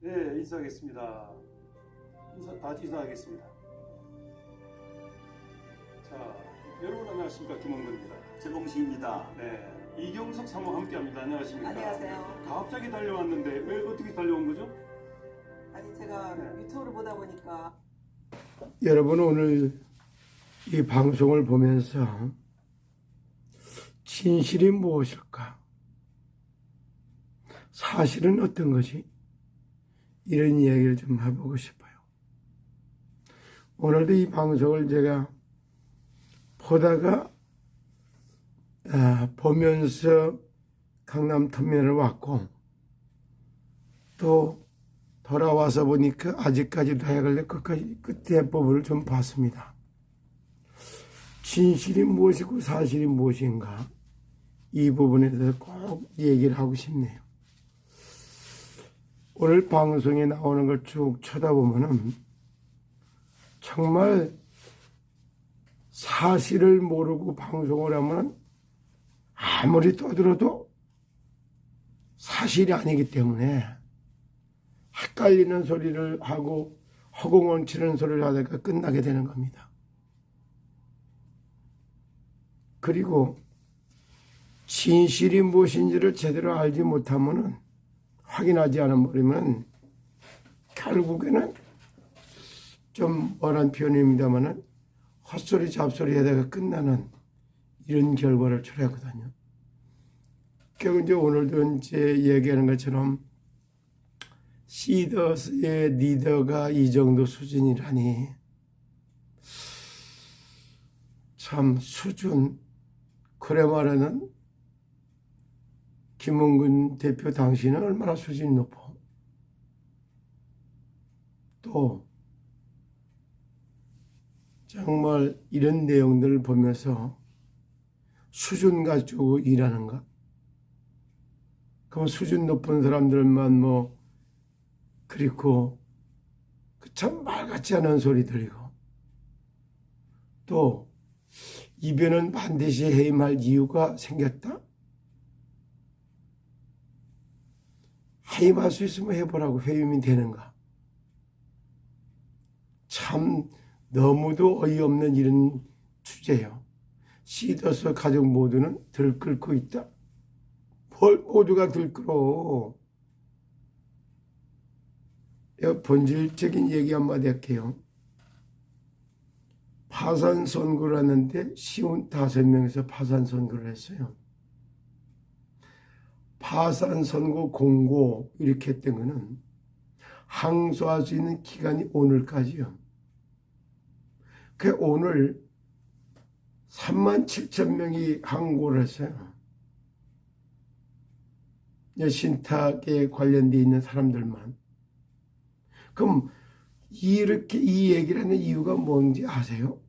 네, 인사하겠습니다. 다시 인사하겠습니다. 자, 여러분 안녕하십니까? 김원근입니다. 최봉식입니다. 네, 이경석 사모 함께합니다. 안녕하십니까? 안녕하세요. 갑자기 달려왔는데 왜 어떻게 달려온 거죠? 아니 제가 네. 유튜브를 보다 보니까 여러분 오늘 이 방송을 보면서 진실이 무엇일까? 사실은 어떤 것이? 이런 이야기를 좀 해보고 싶어요. 오늘도 이 방송을 제가 보다가 보면서 강남 터미널을 왔고 또 돌아와서 보니까 아직까지도 해갈래 끝에 부분을 좀 봤습니다. 진실이 무엇이고 사실이 무엇인가 이 부분에 대해서 꼭 얘기를 하고 싶네요. 오늘 방송에 나오는 걸 쭉 쳐다보면은 정말 사실을 모르고 방송을 하면 아무리 떠들어도 사실이 아니기 때문에 헷갈리는 소리를 하고 허공을 치는 소리를 하다가 끝나게 되는 겁니다. 그리고 진실이 무엇인지를 제대로 알지 못하면은 확인하지 않아버리면 결국에는 좀 뭐란 표현입니다만은 헛소리 잡소리 하다가 끝나는 이런 결과를 초래하거든요. 결국 이제 오늘도 이제 얘기하는 것처럼 시더스의 리더가 이 정도 수준이라니 참 수준. 그래 말하는 김원근 대표 당신은 얼마나 수준이 높아. 또 정말 이런 내용들을 보면서 수준 가지고 일하는가? 그럼 수준 높은 사람들만 뭐 그리고 참 말 같지 않은 소리 들리고 또 이변은 반드시 해임할 이유가 생겼다? 해임할 수 있으면 해보라고 해임이 되는가? 참 너무도 어이없는 이런 주제요. 시더스 가족 모두는 들끓고 있다. 뭘 모두가 들끓어. 본질적인 얘기 한마디 할게요. 파산 선고를 하는데 55명에서 파산 선고를 했어요. 파산 선고 공고 이렇게 했던 거는 항소할 수 있는 기간이 오늘까지요. 그 오늘 37,000명이 항고를 했어요. 신탁에 관련되어 있는 사람들만. 그럼 이렇게 이 얘기를 하는 이유가 뭔지 아세요?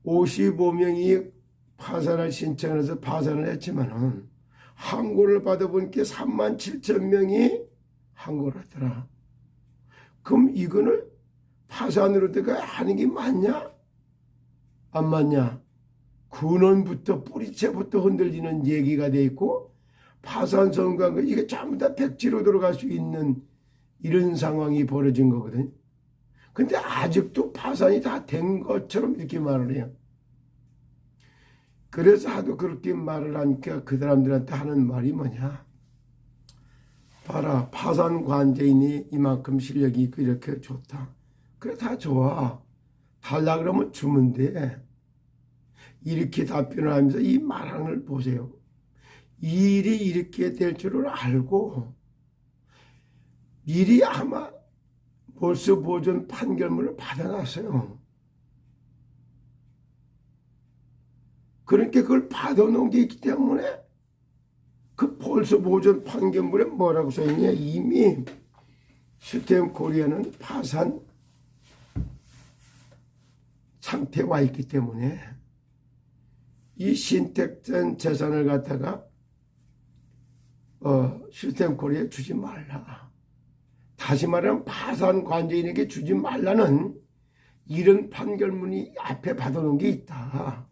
55명이 파산을 신청을 해서 파산을 했지만은 항고를 받아보니까 37,000명이 항고를 하더라. 그럼 이거는 파산으로 들어가 하는 게 맞냐? 안 맞냐? 근원부터 뿌리채부터 흔들리는 얘기가 돼 있고 파산 선고한 이게 전부 다 백지로 들어갈 수 있는 이런 상황이 벌어진 거거든. 근데 아직도 파산이 다 된 것처럼 이렇게 말을 해요. 그래서 하도 그렇게 말을 하니까 그 사람들한테 하는 말이 뭐냐. 봐라, 파산 관제인이 이만큼 실력이 있고 이렇게 좋다. 그래, 다 좋아. 달라 그러면 주면 돼. 이렇게 답변을 하면서 이 말하는 걸 보세요. 일이 이렇게 될 줄을 알고 미리 아마 벌써 보존 판결문을 받아놨어요. 그러니까 그걸 받아놓은 게 있기 때문에 그 벌써 보존 판결문에 뭐라고 써있냐. 이미 시스템 코리아는 파산 상태에 와 있기 때문에 이 신택된 재산을 갖다가 시스템 코리아에 주지 말라. 다시 말하면 파산 관제인에게 주지 말라는 이런 판결문이 앞에 받아놓은 게 있다.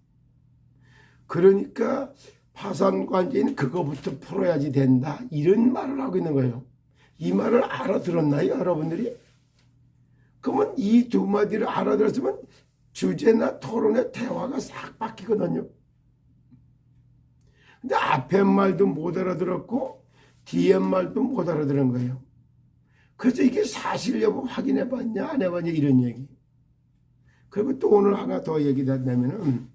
그러니까 파산 관제인 그거부터 풀어야지 된다. 이런 말을 하고 있는 거예요. 이 말을 알아들었나요, 여러분들이? 그러면 이 두 마디를 알아들었으면 주제나 토론의 대화가 싹 바뀌거든요. 근데 앞에 말도 못 알아들었고 뒤에 말도 못 알아들은 거예요. 그래서 이게 사실 여부 확인해 봤냐 안 해봤냐 이런 얘기. 그리고 또 오늘 하나 더 얘기한다면은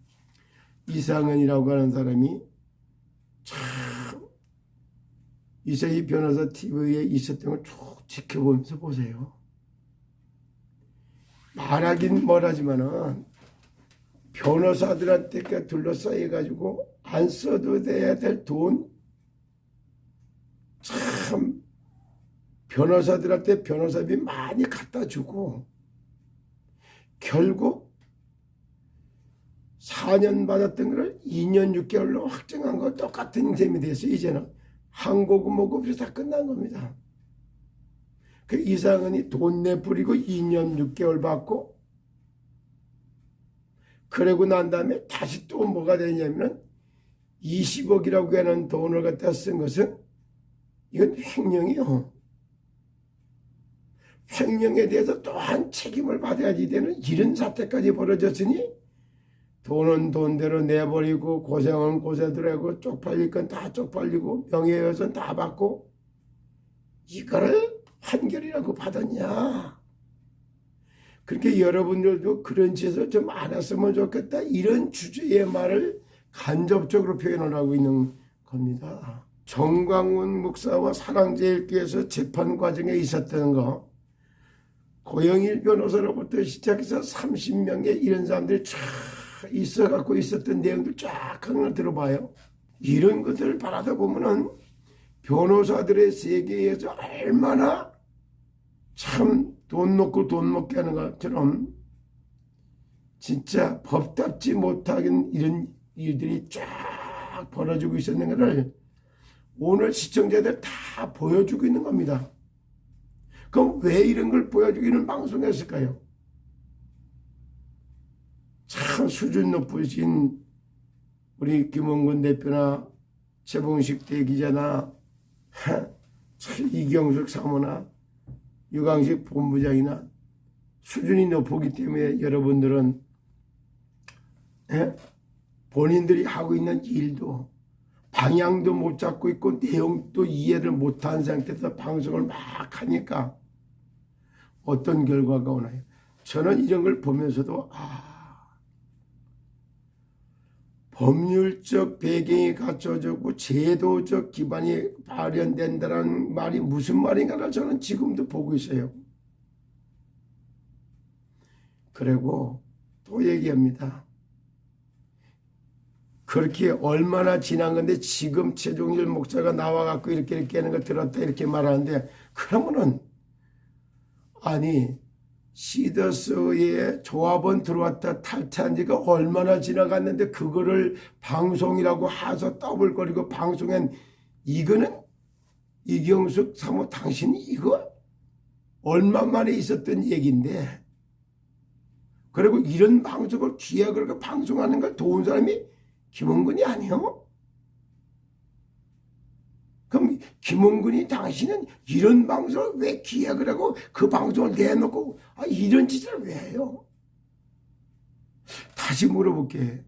이상은이라고 하는 사람이 참 이세희 변호사 TV에 있었던 걸 쭉 지켜보면서 보세요. 말하긴 뭐라지만은 변호사들한테 둘러싸여가지고 안 써도 돼야 될 돈, 참 변호사들한테 변호사비 많이 갖다 주고 결국 4년 받았던 걸 2년 6개월로 확정한 거 똑같은 셈이 됐어요. 이제는 항고금 뭐고 다 끝난 겁니다. 그 이상은이 돈 내뿌리고 2년 6개월 받고 그러고 난 다음에 다시 또 뭐가 되냐면 20억이라고 하는 돈을 갖다 쓴 것은 이건 횡령이요. 횡령에 대해서 또한 책임을 받아야지 되는 이런 사태까지 벌어졌으니 돈은 돈대로 내버리고 고생은 고생대로 하고 쪽팔릴 건 다 쪽팔리고 명예훼손 다 받고 이거를 판결이라고 받았냐. 그렇게 여러분들도 그런 짓을 좀 안 했으면 좋겠다. 이런 주제의 말을 간접적으로 표현을 하고 있는 겁니다. 정광훈 목사와 사랑제일교회에서 재판 과정에 있었던 거 고영일 변호사로부터 시작해서 30명의 이런 사람들이 쫙 있어갖고 있었던 내용들 쫙 하나 들어봐요. 이런 것들을 바라다 보면은 변호사들의 세계에서 얼마나 참 돈 놓고 돈 먹게 하는 것처럼 진짜 법답지 못하긴 이런 일들이 쫙 벌어지고 있었는 것을 오늘 시청자들 다 보여주고 있는 겁니다. 그럼 왜 이런 걸 보여주기는 방송했을까요? 참 수준 높으신 우리 김원근 대표나 최봉식 대기자나 이경숙 사모나 유광식 본부장이나 수준이 높기 때문에 여러분들은 본인들이 하고 있는 일도 방향도 못 잡고 있고 내용도 이해를 못한 상태에서 방송을 막 하니까 어떤 결과가 오나요? 저는 이런 걸 보면서도 법률적 배경이 갖춰지고 제도적 기반이 발현된다는 말이 무슨 말인가를 저는 지금도 보고 있어요. 그리고 또 얘기합니다. 그렇게 얼마나 지난 건데 지금 최종일 목사가 나와갖고 이렇게 하는 걸 들었다 이렇게 말하는데 그러면은 아니 시더스의 조합원 들어왔다 탈퇴한 지가 얼마나 지나갔는데 그거를 방송이라고 해서 떠벌거리고 방송엔 이거는 이경숙 사모 당신이 이거 얼마 만에 있었던 얘기인데 그리고 이런 방송을 기획을 하고 방송하는 걸 도운 사람이 김원근이 아니요? 그럼 김원근이 당신은 이런 방송을 왜 기획을 하고 그 방송을 내놓고 이런 짓을 왜 해요? 다시 물어볼게.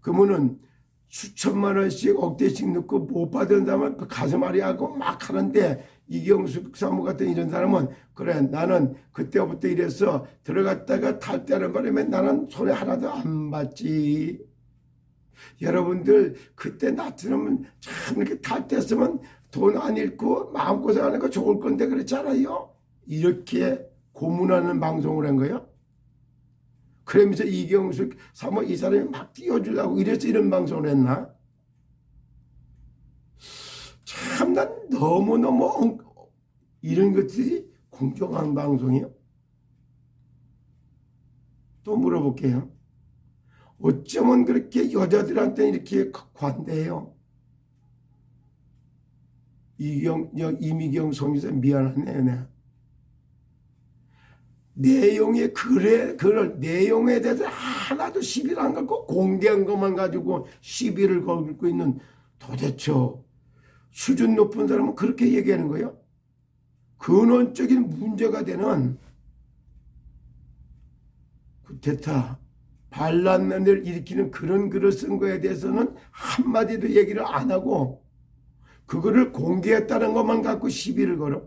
그러면은 수천만 원씩 억대씩 넣고 못 받은 사람은 그 가슴앓이 하고 막 하는데 이경숙 사모 같은 이런 사람은 그래 나는 그때부터 이래서 들어갔다가 탈퇴하는 바람에 나는 손에 하나도 안 받지. 여러분들 그때 나처럼 참 이렇게 탈퇴했으면 돈 안 잃고 마음고생하는 거 좋을 건데 그렇잖아요. 이렇게 고문하는 방송을 한 거예요. 그러면서 이경숙 사모 이 사람이 막 띄워주려고 이래서 이런 방송을 했나? 참 난 너무너무 이런 것들이 공정한 방송이요. 또 물어볼게요. 어쩌면 그렇게 여자들한테 이렇게 관대해요. 이미경 송기자 미안하네. 내가. 내용의 그럴 내용에 대해서 하나도 시비를 안 걸고 공개한 것만 가지고 시비를 걸고 있는 도대체 수준 높은 사람은 그렇게 얘기하는 거예요. 근원적인 문제가 되는 쿠데타, 반란을 일으키는 그런 글을 쓴 거에 대해서는 한마디도 얘기를 안 하고 그거를 공개했다는 것만 갖고 시비를 걸어.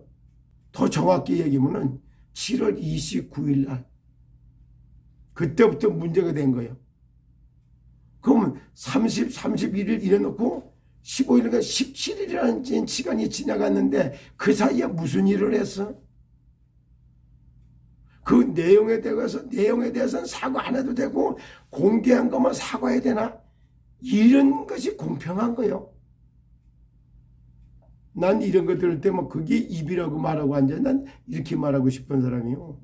더 정확히 얘기하면 7월 29일 날 그때부터 문제가 된 거예요. 그러면 31일 이래놓고 15일인가 17일이라는 시간이 지나갔는데 그 사이에 무슨 일을 했어? 그 내용에 대해서는 사과 안 해도 되고 공개한 것만 사과해야 되나? 이런 것이 공평한 거예요. 난 이런 거 들을 때 뭐 그게 입이라고 말하고 앉아. 난 이렇게 말하고 싶은 사람이요.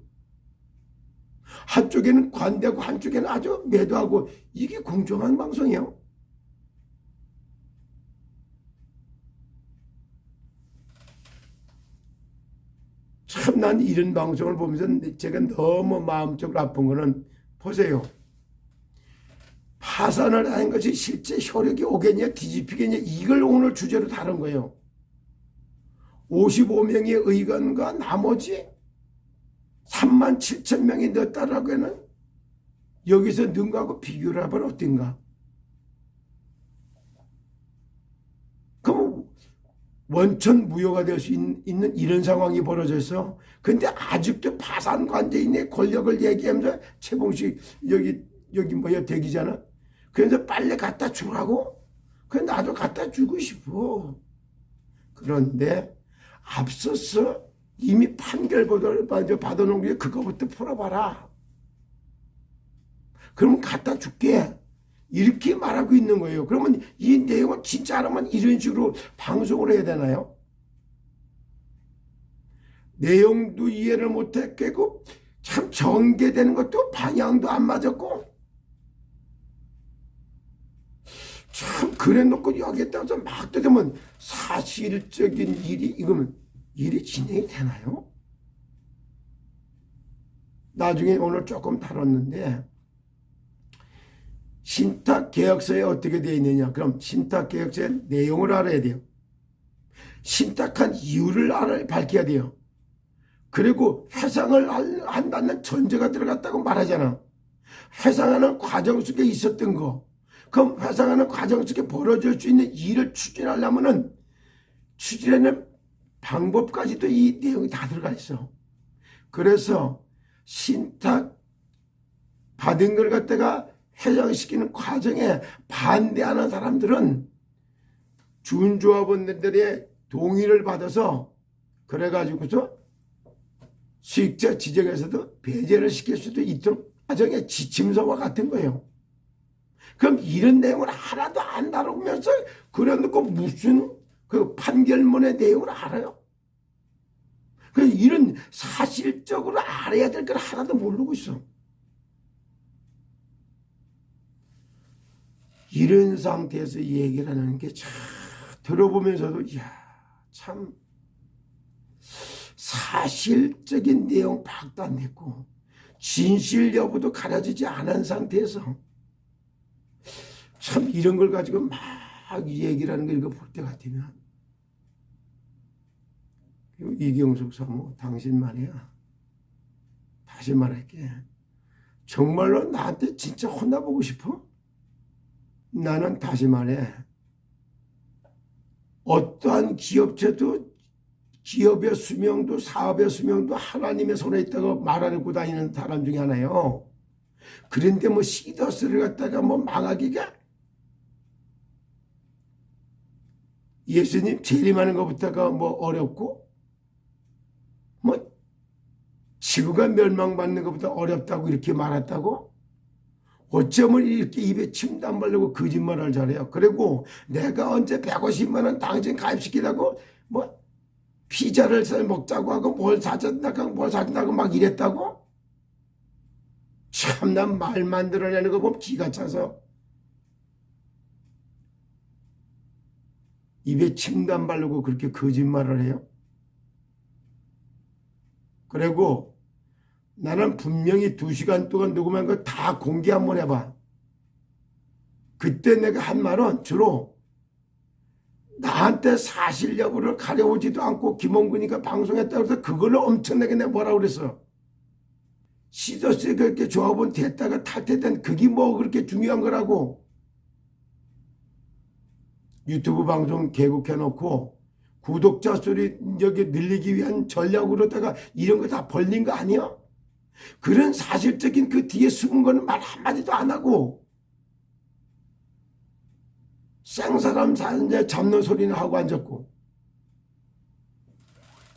한쪽에는 관대하고 한쪽에는 아주 매도하고 이게 공정한 방송이에요. 참 난 이런 방송을 보면서 제가 너무 마음적으로 아픈 거는 보세요. 파산을 하는 것이 실제 효력이 오겠냐 뒤집히겠냐 이걸 오늘 주제로 다룬 거예요. 55명의 의견과 나머지 37,000명이 넣었다라고 하는 여기서 는 거하고 비교를 해보면 어떤가? 그럼 원천 무효가 될 수 있는 이런 상황이 벌어져서 근데 아직도 파산 관계인의 권력을 얘기하면서 최봉식 여기 뭐야 대기잖아. 그래서 빨리 갖다 주라고? 그래 나도 갖다 주고 싶어. 그런데 앞서서 이미 판결 받아놓은 게 그거부터 풀어봐라. 그러면 갖다 줄게. 이렇게 말하고 있는 거예요. 그러면 이 내용을 진짜 하려면 이런 식으로 방송을 해야 되나요? 내용도 이해를 못했고 참 전개되는 것도 방향도 안 맞았고 참 그래놓고 여기에다가 막 되면 사실적인 이거면 일이 진행이 되나요? 나중에 오늘 조금 다뤘는데 신탁계약서에 어떻게 되어 있느냐. 그럼 신탁계약서의 내용을 알아야 돼요. 신탁한 이유를 밝혀야 돼요. 그리고 회상을 한다는 전제가 들어갔다고 말하잖아. 회상하는 과정 속에 있었던 거. 그럼 회상하는 과정 속에 벌어질 수 있는 일을 추진하려면은 추진하는 방법까지도 이 내용이 다 들어가 있어. 그래서 신탁 받은 걸 갖다가 회장시키는 과정에 반대하는 사람들은 준조합원들의 동의를 받아서 그래가지고서 수익자 지정에서도 배제를 시킬 수도 있도록 과정의 지침서와 같은 거예요. 그럼 이런 내용을 하나도 안 다루면서 그래놓고 무슨 그 판결문의 내용을 알아요? 이런 사실적으로 알아야 될 걸 하나도 모르고 있어. 이런 상태에서 얘기를 하는 게 참 들어보면서도 이야 참 사실적인 내용 파악도 안 됐고 진실 여부도 가려지지 않은 상태에서 참 이런 걸 가지고 막 얘기를 하는 거 이거 볼 때 같으면 이경숙 사모 당신 말이야. 다시 말할게. 정말로 나한테 진짜 혼나보고 싶어? 나는 다시 말해. 어떠한 기업체도 기업의 수명도 사업의 수명도 하나님의 손에 있다고 말하고 다니는 사람 중에 하나예요. 그런데 뭐 시더스를 갖다가 뭐 망하기가 예수님 재림하는 것부터가 뭐 어렵고 뭐 지구가 멸망받는 것보다 어렵다고 이렇게 말했다고? 어쩌면 이렇게 입에 침도 안 바르고 거짓말을 잘해요. 그리고 내가 언제 150만 원 당신 가입시키라고 뭐 피자를 먹자고 하고 뭘 사준다고 막 이랬다고? 참 난 말 만들어내는 거 보면 기가 차서 입에 침도 안 바르고 그렇게 거짓말을 해요. 그리고 나는 분명히 2시간 동안 녹음한 거 다 공개 한번 해봐. 그때 내가 한 말은 주로 나한테 사실 여부를 가려오지도 않고 김홍근이가 방송했다고 해서 그걸로 엄청나게 내가 뭐라고 그랬어. 시저스에 그렇게 조합은 됐다가 탈퇴된 그게 뭐 그렇게 중요한 거라고. 유튜브 방송 개국해놓고 구독자 수를 여기 늘리기 위한 전략으로다가 이런 거 다 벌린 거 아니야? 그런 사실적인 그 뒤에 숨은 거는 말 한마디도 안 하고 쌩사람 잡는 소리는 하고 앉았고,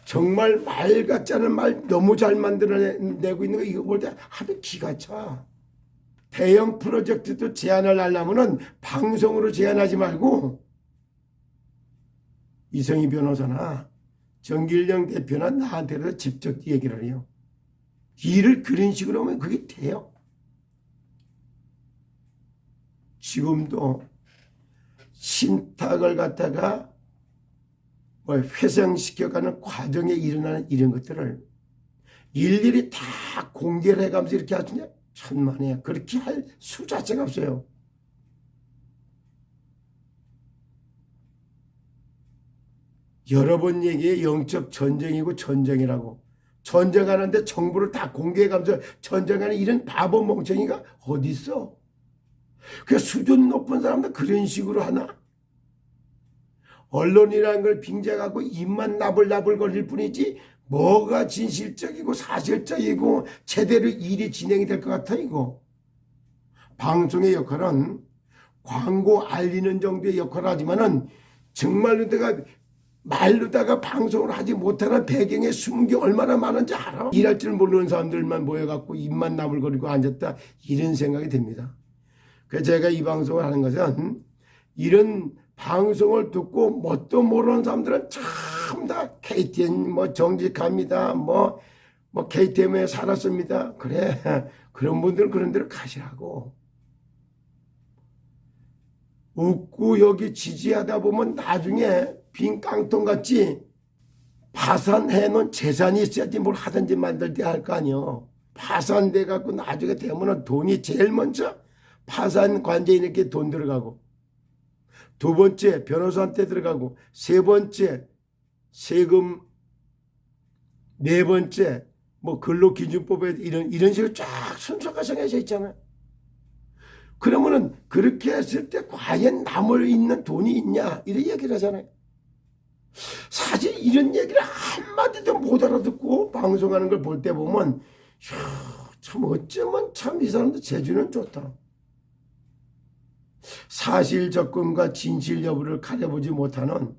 정말 말 같지 않은 말 너무 잘 만들어내고 있는 거 이거 볼 때 하도 기가 차. 대형 프로젝트도 제안을 하려면은 방송으로 제안하지 말고 이성희 변호사나 정길영 대표나 나한테도 직접 얘기를 해요. 일을 그런 식으로 하면 그게 돼요. 지금도 신탁을 갖다가 회생시켜가는 과정에 일어나는 이런 것들을 일일이 다 공개를 해가면서 이렇게 하시냐? 천만에요. 그렇게 할 수 자체가 없어요. 여러 번 얘기해 영적 전쟁이고 전쟁이라고. 전쟁하는데 정보를 다 공개해가면서 전쟁하는 이런 바보 멍청이가 어디 있어? 그 수준 높은 사람도 그런 식으로 하나? 언론이라는 걸 빙자하고 입만 나불나불 거릴 뿐이지 뭐가 진실적이고 사실적이고 제대로 일이 진행이 될 것 같아 이거. 방송의 역할은 광고 알리는 정도의 역할을 하지만은 정말로 내가 말로다가 방송을 하지 못하는 배경에 숨은 게 얼마나 많은지 알아? 일할 줄 모르는 사람들만 모여갖고 입만 나불거리고 앉았다 이런 생각이 듭니다. 그래서 제가 이 방송을 하는 것은 이런 방송을 듣고 뭣도 모르는 사람들은 참 다 KTN 뭐 정직합니다. 뭐 KTM에 살았습니다. 그래 그런 분들은 그런 데로 가시라고. 웃고 여기 지지하다 보면 나중에 빈 깡통같이 파산해놓은 재산이 있어야지 뭘 하든지 만들게 할 거 아니요. 파산돼 갖고 나중에 되면은 돈이 제일 먼저 파산 관계인에게 돈 들어가고, 두 번째 변호사한테 들어가고, 세 번째 세금, 네 번째 뭐 근로기준법에 이런 식으로 쫙 순서가 정해져 있잖아요. 그러면은 그렇게 했을 때 과연 남을 있는 돈이 있냐 이런 얘기를 하잖아요. 사실 이런 얘기를 한마디도 못 알아듣고 방송하는 걸 볼 때 보면 참 어쩌면 참 이 사람들 재주는 좋다. 사실 접근과 진실 여부를 가려보지 못하는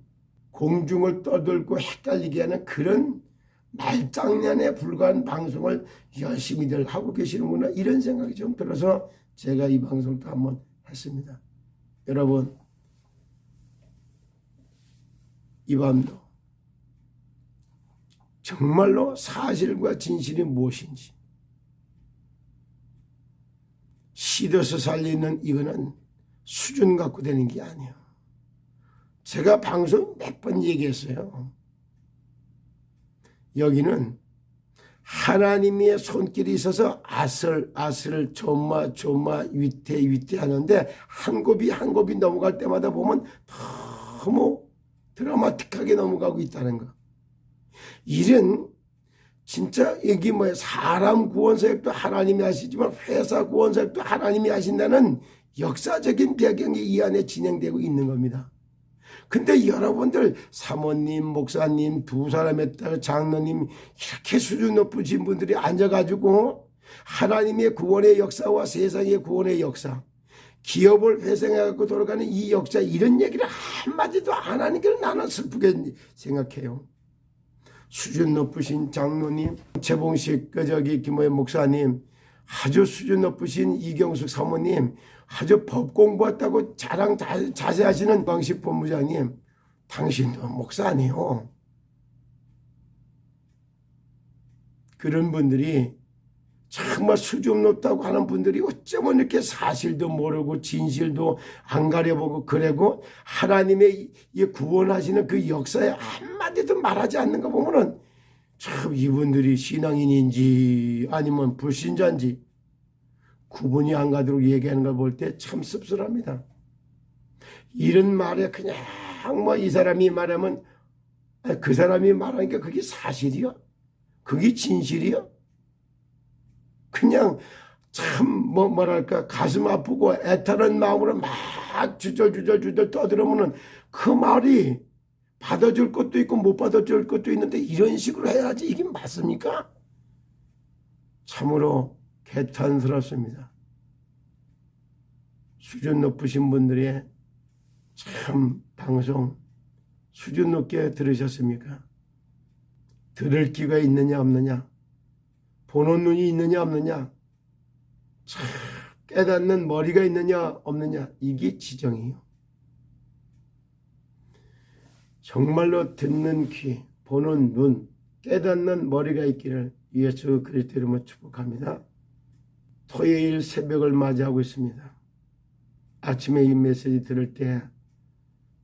공중을 떠들고 헷갈리게 하는 그런 말장난에 불과한 방송을 열심히들 하고 계시는구나 이런 생각이 좀 들어서 제가 이 방송도 한번 했습니다. 여러분 이 밤도 정말로 사실과 진실이 무엇인지 시도서 살리는 이거는 수준 갖고 되는 게 아니에요. 제가 방송 몇 번 얘기했어요. 여기는 하나님의 손길이 있어서 아슬아슬 조마 위태 하는데 한 곱이 한 곱이 넘어갈 때마다 보면 너무 드라마틱하게 넘어가고 있다는 거. 일은 진짜 여기 뭐야 사람 구원 사역도 하나님이 하시지만 회사 구원 사역도 하나님이 하신다는 역사적인 배경이 이 안에 진행되고 있는 겁니다. 근데 여러분들 사모님, 목사님, 두 사람의 딸, 장로님 이렇게 수준 높으신 분들이 앉아가지고 하나님의 구원의 역사와 세상의 구원의 역사, 기업을 회생해갖고 돌아가는 이 역사 이런 얘기를 한마디도 안 하는 게 나는 슬프게 생각해요. 수준 높으신 장로님, 최봉식 김호연 목사님, 아주 수준 높으신 이경숙 사모님, 아주 법 공부했다고 자랑 자세하시는 광식 본부장님, 당신도 목사 아니에요. 그런 분들이 정말 수준 높다고 하는 분들이 어쩌면 이렇게 사실도 모르고 진실도 안 가려보고 그래고 하나님의 구원하시는 그 역사에 한마디도 말하지 않는 거 보면은 참 이분들이 신앙인인지 아니면 불신자인지 구분이 안 가도록 얘기하는 걸 볼 때 참 씁쓸합니다. 이런 말에 그냥 뭐 이 사람이 말하면 그 사람이 말하니까 그게 사실이야? 그게 진실이야? 그냥 참 뭐랄까 가슴 아프고 애타는 마음으로 막 주절주절 떠들으면은 그 말이 받아줄 것도 있고 못 받아줄 것도 있는데 이런 식으로 해야지 이게 맞습니까? 참으로 개탄스럽습니다. 수준 높으신 분들이 참 방송 수준 높게 들으셨습니까? 들을 귀가 있느냐 없느냐, 보는 눈이 있느냐 없느냐, 참 깨닫는 머리가 있느냐 없느냐, 이게 지정이에요. 정말로 듣는 귀, 보는 눈, 깨닫는 머리가 있기를 예수 그리스도 이름으로 축복합니다. 토요일 새벽을 맞이하고 있습니다. 아침에 이 메시지 들을 때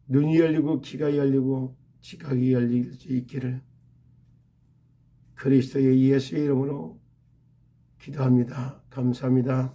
눈이 열리고 귀가 열리고 지각이 열릴 수 있기를 그리스도의 예수의 이름으로 기도합니다. 감사합니다.